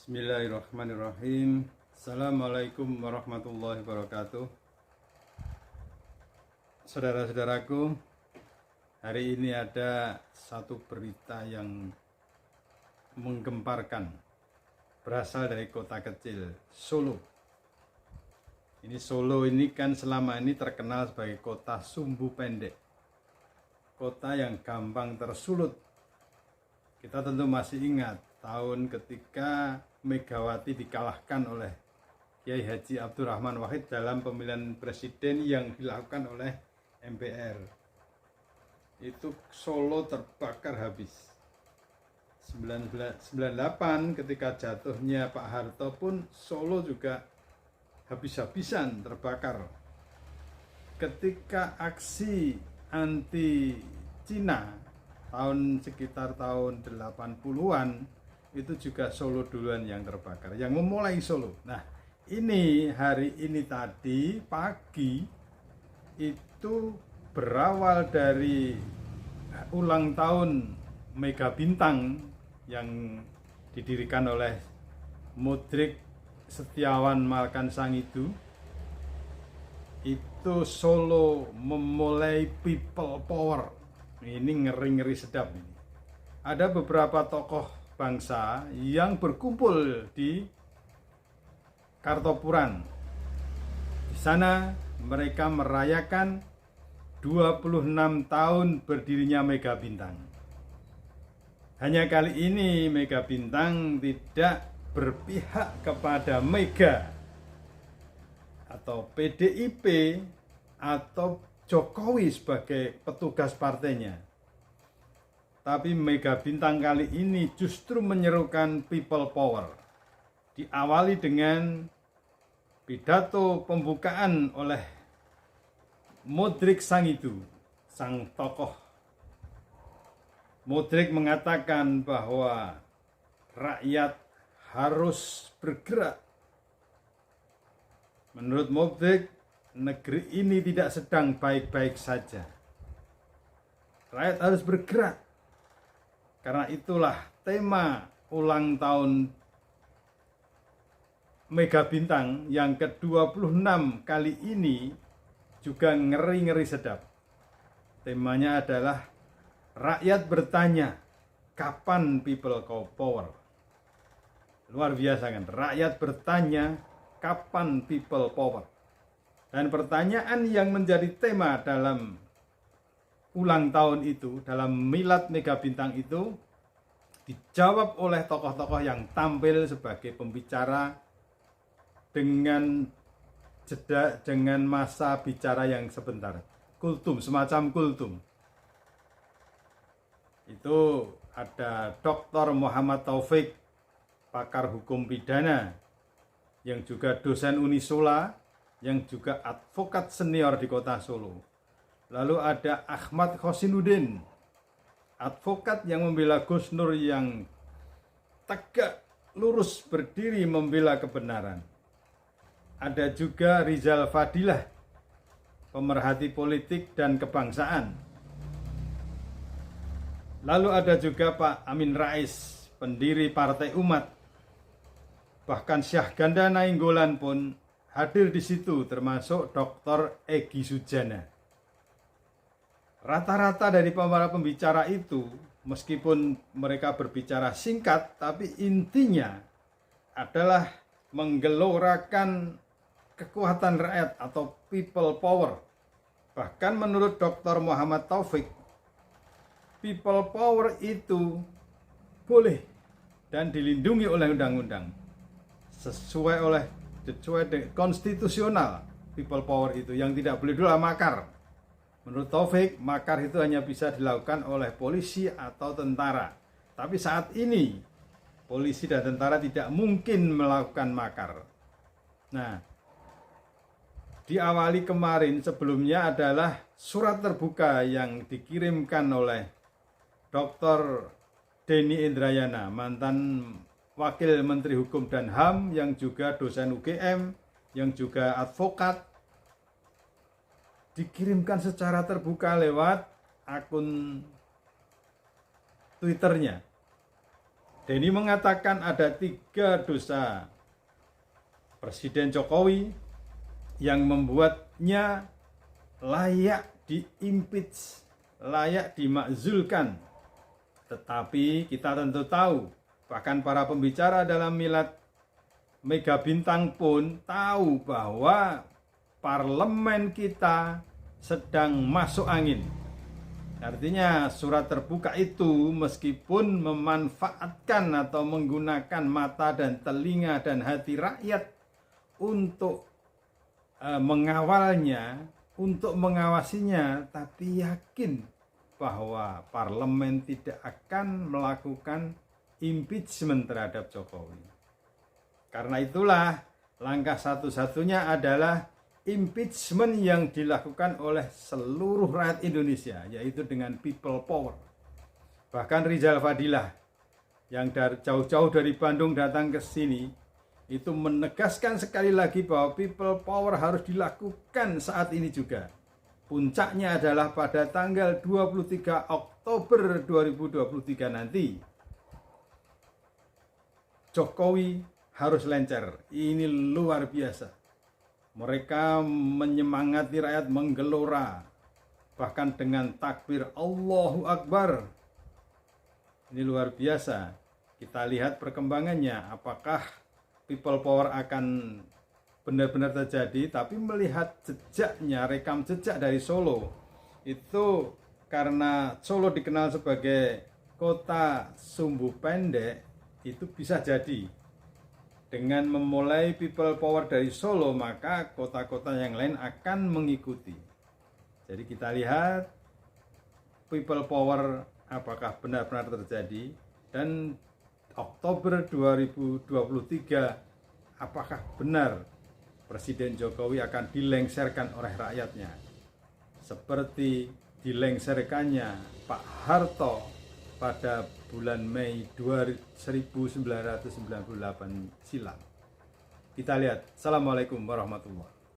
Bismillahirrahmanirrahim. Assalamualaikum warahmatullahi wabarakatuh. Saudara-saudaraku, hari ini ada satu berita yang menggemparkan, berasal dari kota kecil Solo. Solo ini kan selama ini terkenal sebagai kota sumbu pendek, kota yang gampang tersulut. Kita tentu masih ingat tahun ketika Megawati dikalahkan oleh Kiai Haji Abdurrahman Wahid dalam pemilihan presiden yang dilakukan oleh MPR. Itu Solo terbakar habis. 1998 ketika jatuhnya Pak Harto pun Solo juga habis-habisan terbakar. Ketika aksi anti Cina sekitar tahun 80-an, itu juga Solo duluan yang terbakar, yang memulai Solo. Nah, ini hari ini tadi pagi itu berawal dari ulang tahun Mega Bintang yang didirikan oleh Mudrik Setiawan Malkan Sangidu. Itu Solo memulai people power. Ini ngeri-ngeri sedap ini. Ada beberapa tokoh bangsa yang berkumpul di Kartopuran. Di sana mereka merayakan 26 tahun berdirinya Mega Bintang. Hanya kali ini Mega Bintang tidak berpihak kepada Mega atau PDIP atau Jokowi sebagai petugas partainya. Tapi Mega Bintang kali ini justru menyerukan people power. Diawali dengan pidato pembukaan oleh Mudrik Sangidu, sang tokoh. Mudrik mengatakan bahwa rakyat harus bergerak. Menurut Mudrik, negeri ini tidak sedang baik-baik saja. Rakyat harus bergerak. Karena itulah tema ulang tahun Mega Bintang yang ke-26 kali ini juga ngeri-ngeri sedap. Temanya adalah rakyat bertanya, kapan people power? Luar biasa kan? Rakyat bertanya, kapan people power? Dan pertanyaan yang menjadi tema dalam ulang tahun itu, dalam milad Mega Bintang itu, dijawab oleh tokoh-tokoh yang tampil sebagai pembicara dengan jeda, dengan masa bicara yang sebentar, kultum, semacam kultum. Itu ada Dr. Muhammad Taufik, pakar hukum pidana, yang juga dosen Unisula, yang juga advokat senior di kota Solo. Lalu ada Ahmad Khosinuddin, advokat yang membela Gus Nur, yang tegak lurus berdiri membela kebenaran. Ada juga Rizal Fadilah, pemerhati politik dan kebangsaan. Lalu ada juga Pak Amin Rais, pendiri Partai Umat. Bahkan Syahganda Nainggolan pun hadir di situ, termasuk Dr. Egy Sujana. Rata-rata dari para pembicara itu, meskipun mereka berbicara singkat, tapi intinya adalah menggelorakan kekuatan rakyat atau people power. Bahkan menurut Dr. Muhammad Taufik, people power itu boleh dan dilindungi oleh undang-undang. Sesuai dengan konstitusional, people power itu yang tidak boleh dulu makar. Menurut Taufik, makar itu hanya bisa dilakukan oleh polisi atau tentara. Tapi saat ini, polisi dan tentara tidak mungkin melakukan makar. Nah, diawali kemarin sebelumnya adalah surat terbuka yang dikirimkan oleh Dr. Denny Indrayana, mantan Wakil Menteri Hukum dan HAM, yang juga dosen UGM, yang juga advokat. Dikirimkan secara terbuka lewat akun Twitternya. Denny mengatakan ada 3 dosa Presiden Jokowi yang membuatnya layak diimpeach, layak dimakzulkan. Tetapi kita tentu tahu, bahkan para pembicara dalam milad Mega Bintang pun tahu bahwa parlemen kita sedang masuk angin. Artinya surat terbuka itu meskipun memanfaatkan atau menggunakan mata dan telinga dan hati rakyat untuk mengawalnya, untuk mengawasinya, tapi yakin bahwa parlemen tidak akan melakukan impeachment terhadap Jokowi. Karena itulah langkah satu-satunya adalah impeachment yang dilakukan oleh seluruh rakyat Indonesia, yaitu dengan people power. Bahkan Rizal Fadilah yang jauh-jauh dari Bandung datang ke sini itu menegaskan sekali lagi bahwa people power harus dilakukan saat ini juga. Puncaknya adalah pada tanggal 23 Oktober 2023 nanti. Jokowi harus lencer. Ini luar biasa. Mereka menyemangati rakyat menggelora, bahkan dengan takbir Allahu Akbar. Ini luar biasa. Kita lihat perkembangannya, apakah people power akan benar-benar terjadi. Tapi melihat jejaknya, rekam jejak dari Solo, itu karena Solo dikenal sebagai kota sumbu pendek, itu bisa jadi dengan memulai people power dari Solo, maka kota-kota yang lain akan mengikuti. Jadi kita lihat people power apakah benar-benar terjadi, dan Oktober 2023 apakah benar Presiden Jokowi akan dilengserkan oleh rakyatnya seperti dilengserkannya Pak Harto pada bulan Mei 1998 silam. Kita lihat. Assalamualaikum warahmatullahi wabarakatuh.